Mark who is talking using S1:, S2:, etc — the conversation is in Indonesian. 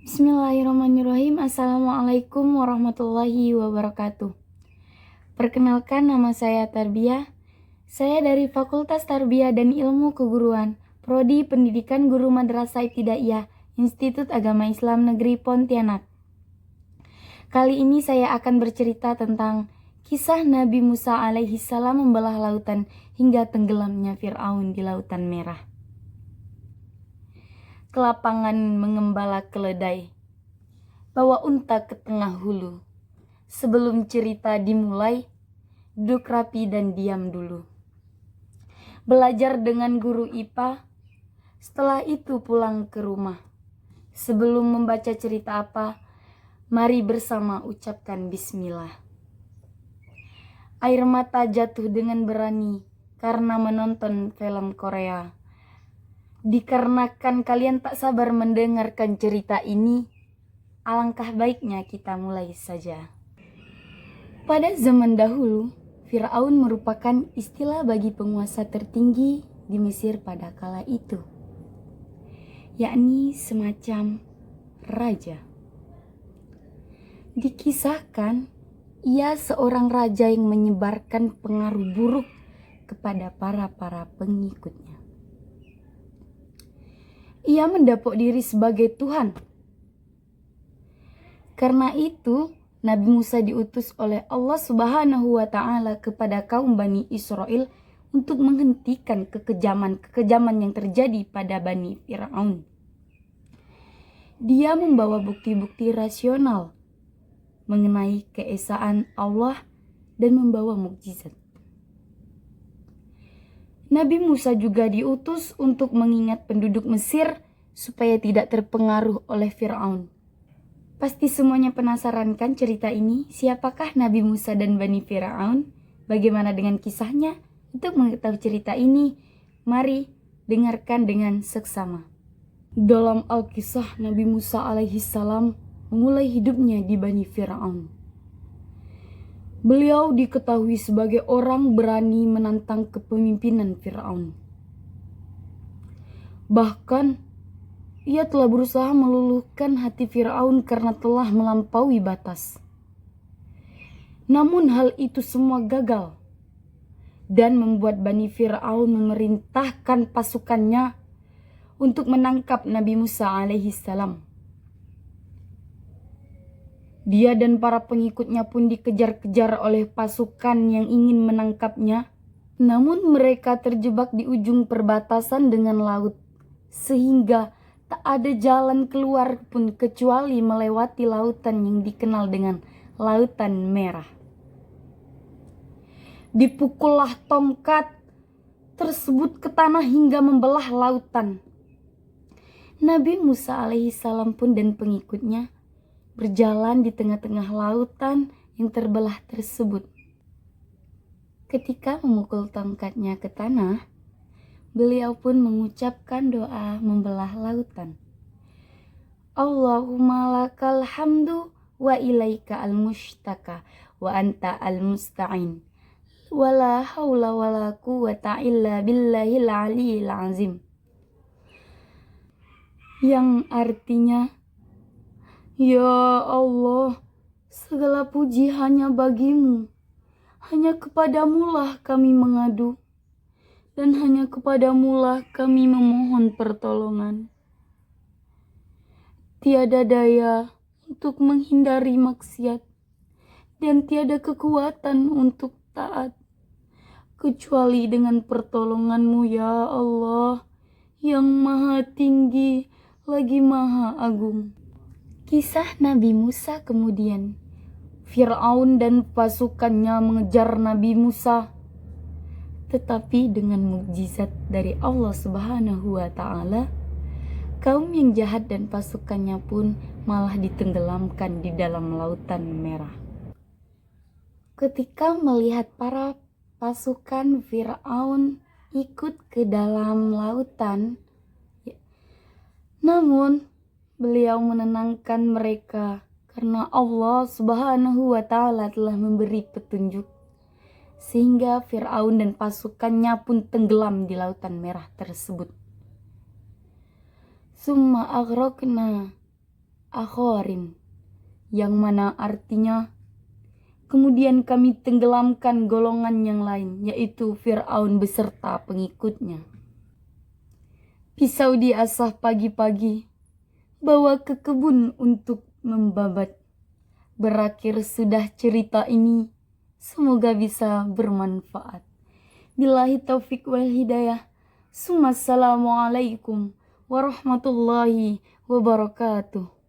S1: Bismillahirrahmanirrahim. Assalamualaikum warahmatullahi wabarakatuh. Perkenalkan, nama saya Tarbiyah. Saya dari Fakultas Tarbiyah dan Ilmu Keguruan, Prodi Pendidikan Guru Madrasah Ibtidaiyah, Institut Agama Islam Negeri Pontianak. Kali ini saya akan bercerita tentang kisah Nabi Musa alaihi salam membelah lautan hingga tenggelamnya Fir'aun di Lautan Merah. Kelapangan mengembala keledai, bawa unta ke tengah hulu. Sebelum cerita dimulai, duduk rapi dan diam dulu. Belajar dengan guru IPA, setelah itu pulang ke rumah. Sebelum membaca cerita apa, mari bersama ucapkan bismillah. Air mata jatuh dengan berani karena menonton film Korea. Dikarenakan kalian tak sabar mendengarkan cerita ini, alangkah baiknya kita mulai saja. Pada zaman dahulu, Fir'aun merupakan istilah bagi penguasa tertinggi di Mesir pada kala itu, yakni semacam raja. Dikisahkan, ia seorang raja yang menyebarkan pengaruh buruk kepada para pengikutnya. Ia mendapuk diri sebagai Tuhan. Karena itu, Nabi Musa diutus oleh Allah Subhanahu wa Ta'ala kepada kaum Bani Israel untuk menghentikan kekejaman yang terjadi pada Bani Fir'aun. Dia membawa bukti-bukti rasional mengenai keesaan Allah dan membawa mukjizat. Nabi Musa juga diutus untuk mengingat penduduk Mesir supaya tidak terpengaruh oleh Fir'aun. Pasti semuanya penasaran kan cerita ini? Siapakah Nabi Musa dan Bani Fir'aun? Bagaimana dengan kisahnya? Untuk mengetahui cerita ini, mari dengarkan dengan seksama. Dalam Al-Kisah, Nabi Musa alaihi salam memulai hidupnya di Bani Fir'aun. Beliau diketahui sebagai orang berani menantang kepemimpinan Fir'aun. Bahkan, ia telah berusaha meluluhkan hati Fir'aun karena telah melampaui batas. Namun hal itu semua gagal dan membuat Bani Fir'aun memerintahkan pasukannya untuk menangkap Nabi Musa alaihi salam. Dia dan para pengikutnya pun dikejar-kejar oleh pasukan yang ingin menangkapnya. Namun mereka terjebak di ujung perbatasan dengan laut, sehingga tak ada jalan keluar pun kecuali melewati lautan yang dikenal dengan Lautan Merah. Dipukullah tongkat tersebut ke tanah hingga membelah lautan. Nabi Musa alaihi salam pun dan pengikutnya berjalan di tengah-tengah lautan yang terbelah tersebut. Ketika memukul tongkatnya ke tanah, beliau pun mengucapkan doa membelah lautan. Allahumma lakal hamdu wa ilaika al-mushtaka wa anta al-musta'in. Wala hawla wala quwwata illa billahil aliyil azim. Yang artinya, ya Allah, segala puji hanya bagimu. Hanya kepadamulah kami mengadu, dan hanya kepadamulah kami memohon pertolongan. Tiada daya untuk menghindari maksiat, dan tiada kekuatan untuk taat, kecuali dengan pertolonganmu ya Allah, yang maha tinggi lagi maha agung. Kisah Nabi Musa kemudian. Fir'aun dan pasukannya mengejar Nabi Musa. Tetapi dengan mukjizat dari Allah Subhanahu wa Ta'ala, kaum yang jahat dan pasukannya pun malah ditenggelamkan di dalam Lautan Merah. Ketika melihat para pasukan Fir'aun ikut ke dalam lautan, namun beliau menenangkan mereka karena Allah Subhanahu wa Ta'ala telah memberi petunjuk, sehingga Fir'aun dan pasukannya pun tenggelam di Lautan Merah tersebut. Summa aghraqna akharin, yang mana artinya kemudian kami tenggelamkan golongan yang lain, yaitu Fir'aun beserta pengikutnya. Pisau diasah pagi-pagi, bawa ke kebun untuk membabat. Berakhir sudah cerita ini, semoga bisa bermanfaat. Billahi taufik wal hidayah. Assalamualaikum warahmatullahi wabarakatuh.